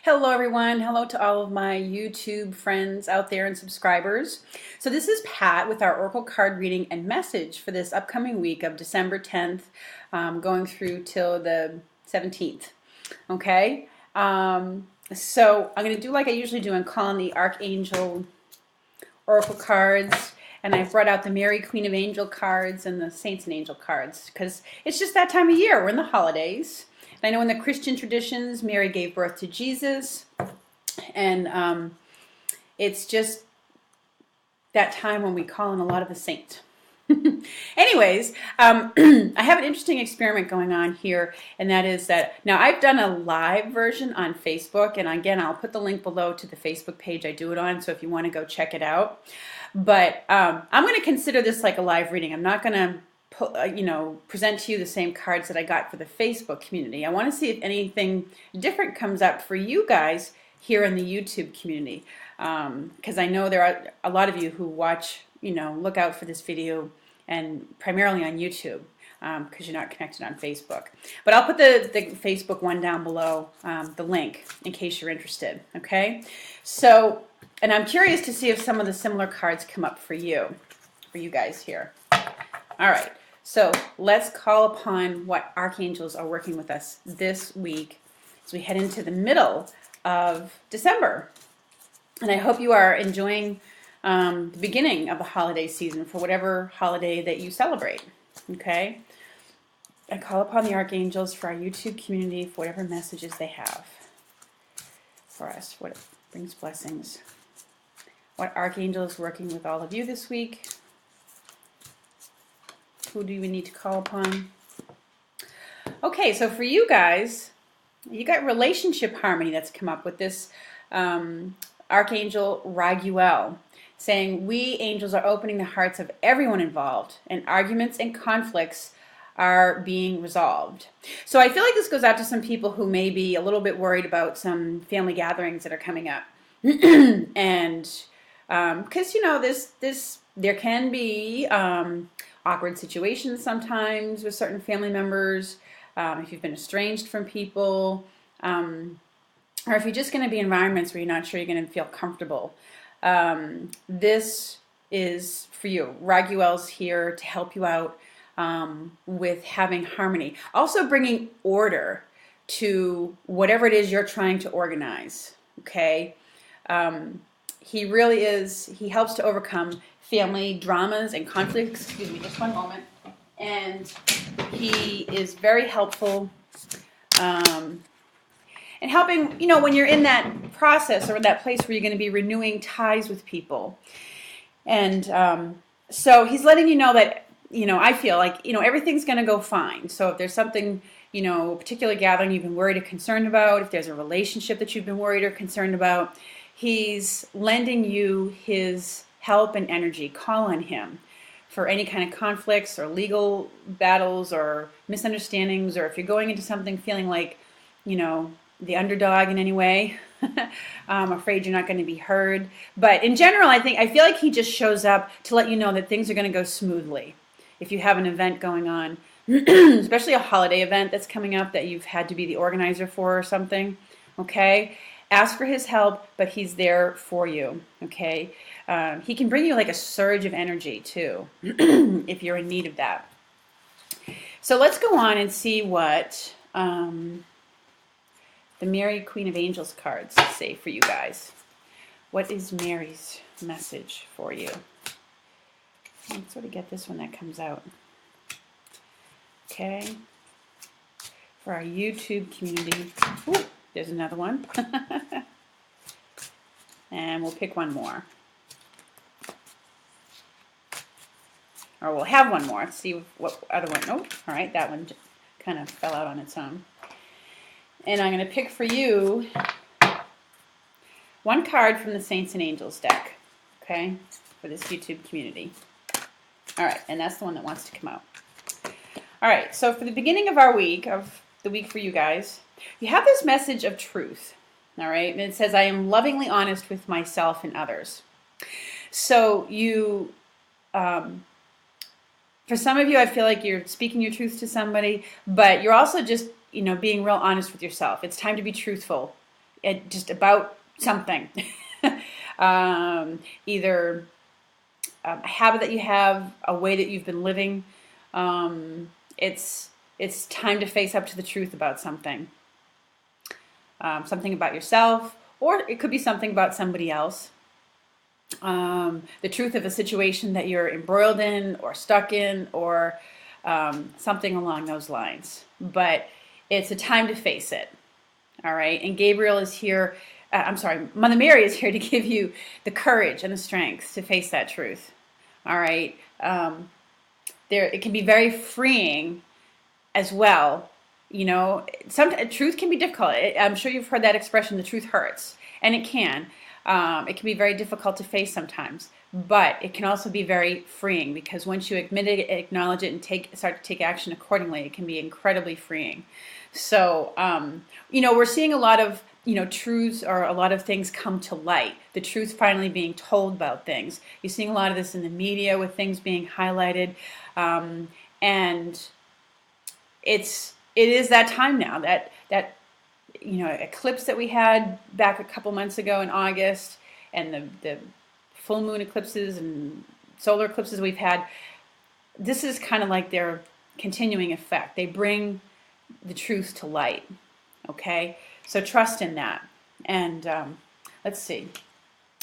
Hello everyone. Hello to all of my YouTube friends out there and subscribers. So this is Pat with our Oracle card reading and message for this upcoming week of December 10th going through till the 17th. Okay? So I'm going to do like I usually do and call on the Archangel Oracle cards. And I've brought out the Mary Queen of Angel cards and the Saints and Angel cards because it's just that time of year. We're in the holidays. I know in the Christian traditions, Mary gave birth to Jesus, and it's just that time when we call in a lot of the saints. Anyways, I have an interesting experiment going on here, and that is that now I've done a live version on Facebook, and again, I'll put the link below to the Facebook page I do it on, so if you want to go check it out. But I'm going to consider this like a live reading. I'm not going to present to you the same cards that I got for the Facebook community. I want to see if anything different comes up for you guys here in the YouTube community, because I know there are a lot of you who watch, look out for this video and primarily on YouTube because you're not connected on Facebook. But I'll put the Facebook one down below, the link, in case you're interested. Okay, so, and I'm curious to see if some of the similar cards come up for you guys here. All right. So let's call upon what archangels are working with us this week as we head into the middle of December. And I hope you are enjoying the beginning of the holiday season for whatever holiday that you celebrate. Okay? I call upon the archangels for our YouTube community for whatever messages they have for us, what brings blessings. What archangel is working with all of you this week? Who do we need to call upon? Okay, so for you guys, you got relationship harmony that's come up with this Archangel Raguel, saying, we angels are opening the hearts of everyone involved, and arguments and conflicts are being resolved. So I feel like this goes out to some people who may be a little bit worried about some family gatherings that are coming up. And because, there can be awkward situations sometimes with certain family members, if you've been estranged from people, or if you're just going to be in environments where you're not sure you're going to feel comfortable. This is for you. Raguel's here to help you out with having harmony. Also bringing order to whatever it is you're trying to organize, okay? He really is, he helps to overcome family dramas and conflicts. Excuse me, just one moment. And he is very helpful in helping, when you're in that process or in that place where you're going to be renewing ties with people. And so he's letting you know that, I feel like, everything's going to go fine. So if there's something, a particular gathering you've been worried or concerned about, if there's a relationship that you've been worried or concerned about, he's lending you his help and energy. Call on him for any kind of conflicts or legal battles or misunderstandings, or if you're going into something feeling like, the underdog in any way, I'm afraid you're not going to be heard. But in general, I feel like he just shows up to let you know that things are going to go smoothly. If you have an event going on, especially a holiday event that's coming up that you've had to be the organizer for or something, okay? Ask for his help, but he's there for you, okay? He can bring you like a surge of energy too, if you're in need of that. So let's go on and see what the Mary Queen of Angels cards say for you guys. What is Mary's message for you? Let's sort of get this one that comes out. Okay. For our YouTube community. Ooh, there's another one. And we'll pick one more. Or we'll have one more. Let's see what other one. Oh, all right, that one kind of fell out on its own. And I'm going to pick for you one card from the Saints and Angels deck, okay, for this YouTube community. All right, and that's the one that wants to come out. All right, so for the beginning of our week, of the week for you guys, you have this message of truth, all right? And it says, I am lovingly honest with myself and others. So you, for some of you, I feel like you're speaking your truth to somebody, but you're also just, being real honest with yourself. It's time to be truthful just about something. Either a habit that you have, a way that you've been living. It's time to face up to the truth about something. Something about yourself, or it could be something about somebody else. The truth of a situation that you're embroiled in or stuck in, or something along those lines. But it's a time to face it. All right. And Gabriel is here. Mother Mary is here to give you the courage and the strength to face that truth. All right. It can be very freeing as well. You know, truth can be difficult. I'm sure you've heard that expression, the truth hurts. And it can. It can be very difficult to face sometimes. But it can also be very freeing, because once you admit it, acknowledge it, and start to take action accordingly, it can be incredibly freeing. So, we're seeing a lot of, truths, or a lot of things come to light. The truth finally being told about things. You're seeing a lot of this in the media with things being highlighted. And it is that time now, that eclipse that we had back a couple months ago in August, and the full moon eclipses and solar eclipses we've had. This is kind of like their continuing effect. They bring the truth to light. Okay, so trust in that. And let's see.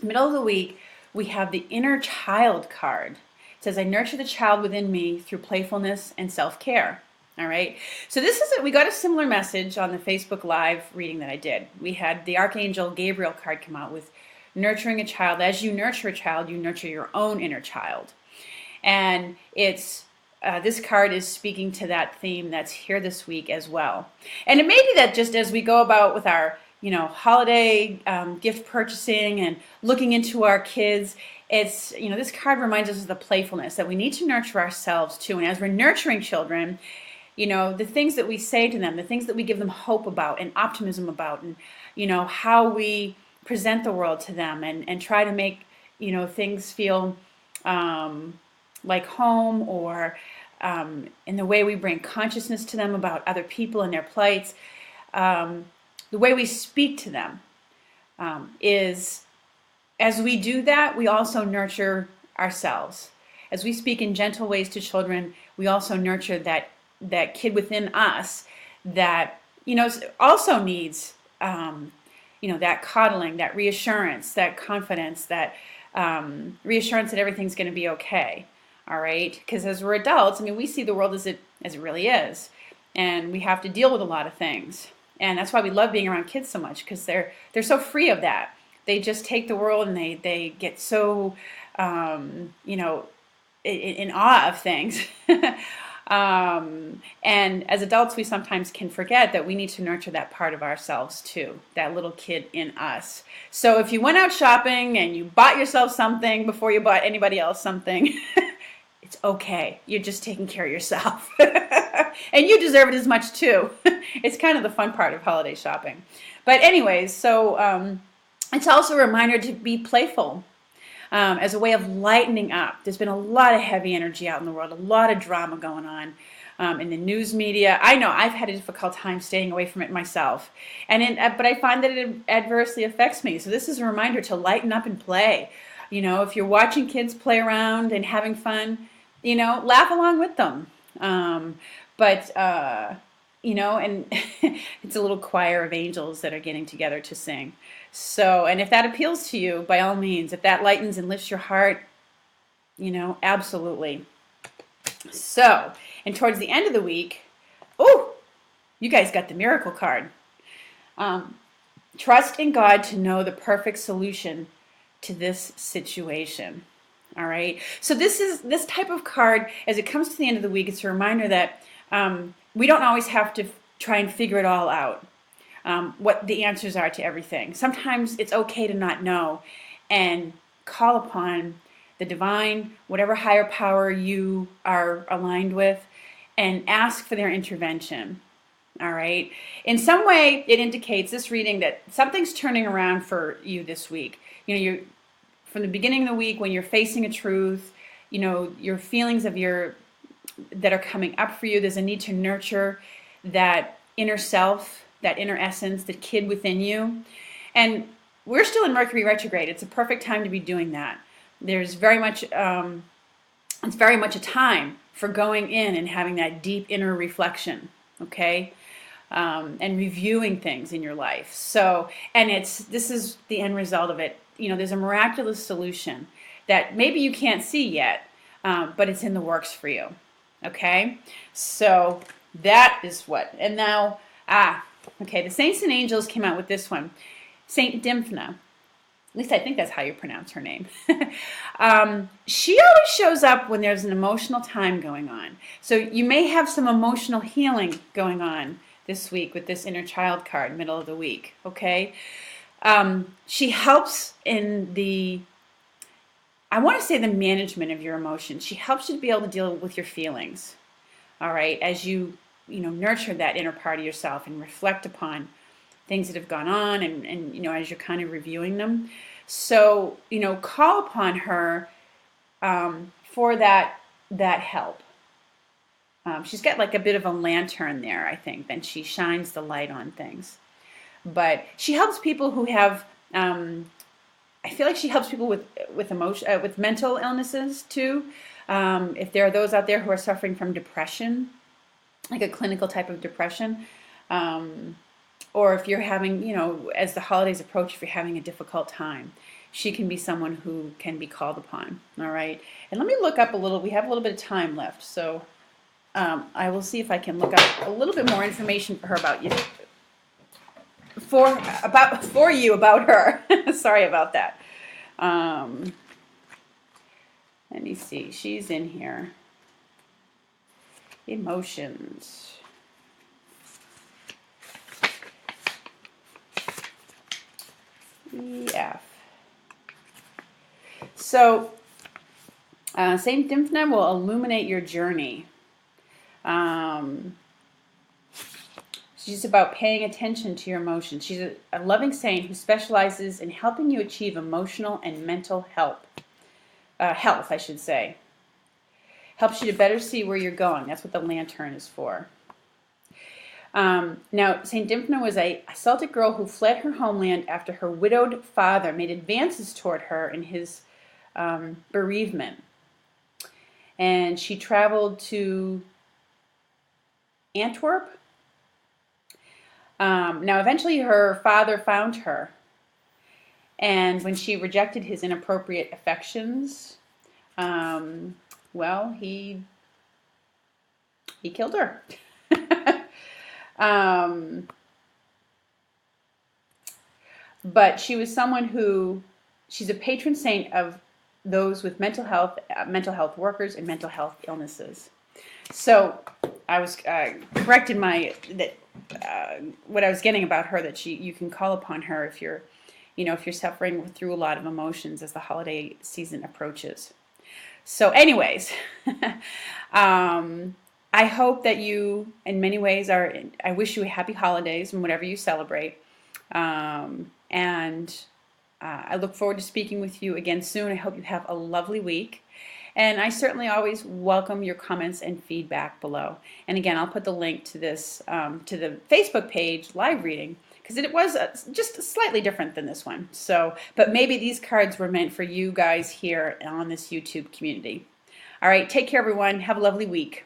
Middle of the week, we have the inner child card. It says, I nurture the child within me through playfulness and self-care. All right. So we got a similar message on the Facebook Live reading that I did. We had the Archangel Gabriel card come out with nurturing a child. As you nurture a child, you nurture your own inner child. And this card is speaking to that theme that's here this week as well. And it may be that just as we go about with our, holiday gift purchasing and looking into our kids, it's, this card reminds us of the playfulness that we need to nurture ourselves too. And as we're nurturing children, the things that we say to them, the things that we give them hope about and optimism about, and, how we present the world to them, and try to make, things feel like home, or in the way we bring consciousness to them about other people and their plights. The way we speak to them is, as we do that, we also nurture ourselves. As we speak in gentle ways to children, we also nurture that kid within us that, also needs, that coddling, that reassurance, that confidence, that reassurance that everything's going to be okay. All right? Because as we're adults, we see the world as it really is. And we have to deal with a lot of things. And that's why we love being around kids so much, because they're so free of that. They just take the world, and they get so, in awe of things. And as adults, we sometimes can forget that we need to nurture that part of ourselves too, that little kid in us. So if you went out shopping and you bought yourself something before you bought anybody else something, it's okay. You're just taking care of yourself. And you deserve it as much too. It's kind of the fun part of holiday shopping. But anyways, so it's also a reminder to be playful. As a way of lightening up. There's been a lot of heavy energy out in the world, a lot of drama going on in the news media. I know I've had a difficult time staying away from it myself, but I find that it adversely affects me. So this is a reminder to lighten up and play. If you're watching kids play around and having fun, laugh along with them. And it's a little choir of angels that are getting together to sing. So, and if that appeals to you, by all means, if that lightens and lifts your heart, absolutely. So, and towards the end of the week, you guys got the miracle card. Trust in God to know the perfect solution to this situation. All right. So this type of card, as it comes to the end of the week, it's a reminder that we don't always have to try and figure it all out. What the answers are to everything. Sometimes it's okay to not know, and call upon the divine, whatever higher power you are aligned with, and ask for their intervention. All right. In some way, it indicates, this reading, that something's turning around for you this week. You're from the beginning of the week, when you're facing a truth, your feelings that are coming up for you. There's a need to nurture that inner self, that inner essence, the kid within you. And we're still in Mercury retrograde. It's a perfect time to be doing that. There's very much, it's very much a time for going in and having that deep inner reflection, okay? And reviewing things in your life. So, and this is the end result of it. You know, there's a miraculous solution that maybe you can't see yet, but it's in the works for you. Okay? So that is what. And now, okay, the Saints and Angels came out with this one. Saint Dymphna. At least I think that's how you pronounce her name. She always shows up when there's an emotional time going on. So you may have some emotional healing going on this week with this inner child card, middle of the week, okay? She helps in I want to say the management of your emotions. She helps you to be able to deal with your feelings, all right, as you nurture that inner part of yourself and reflect upon things that have gone on and as you're kind of reviewing them. So, call upon her for that help. She's got like a bit of a lantern there, I think, and she shines the light on things. But she helps people who have, I feel like she helps people with emotion, with mental illnesses too. If there are those out there who are suffering from depression, like a clinical type of depression, or if you're having, as the holidays approach, if you're having a difficult time, she can be someone who can be called upon. All right, and let me look up a little. We have a little bit of time left, so. I will see if I can look up a little bit more information for her about you. For you about her. Sorry about that. Let me see. She's in here. Emotions. EF. So, Saint Dymphna will illuminate your journey. She's about paying attention to your emotions. She's a loving saint who specializes in helping you achieve emotional and mental health, I should say. Helps you to better see where you're going. That's what the lantern is for. Now, Saint Dymphna was a Celtic girl who fled her homeland after her widowed father made advances toward her in his bereavement. And she traveled to Antwerp. Now, eventually her father found her, and when she rejected his inappropriate affections, well, he killed her. But she was someone she's a patron saint of those with mental health workers, and mental health illnesses. So I was correct in what I was getting about her, that you can call upon her if you're suffering through a lot of emotions as the holiday season approaches. So anyways, I hope that you, in many ways, I wish you happy holidays and whatever you celebrate. And I look forward to speaking with you again soon. I hope you have a lovely week. And I certainly always welcome your comments and feedback below. And again, I'll put the link to this, to the Facebook page live reading, because it was just slightly different than this one. So, but maybe these cards were meant for you guys here on this YouTube community. All right, take care, everyone. Have a lovely week.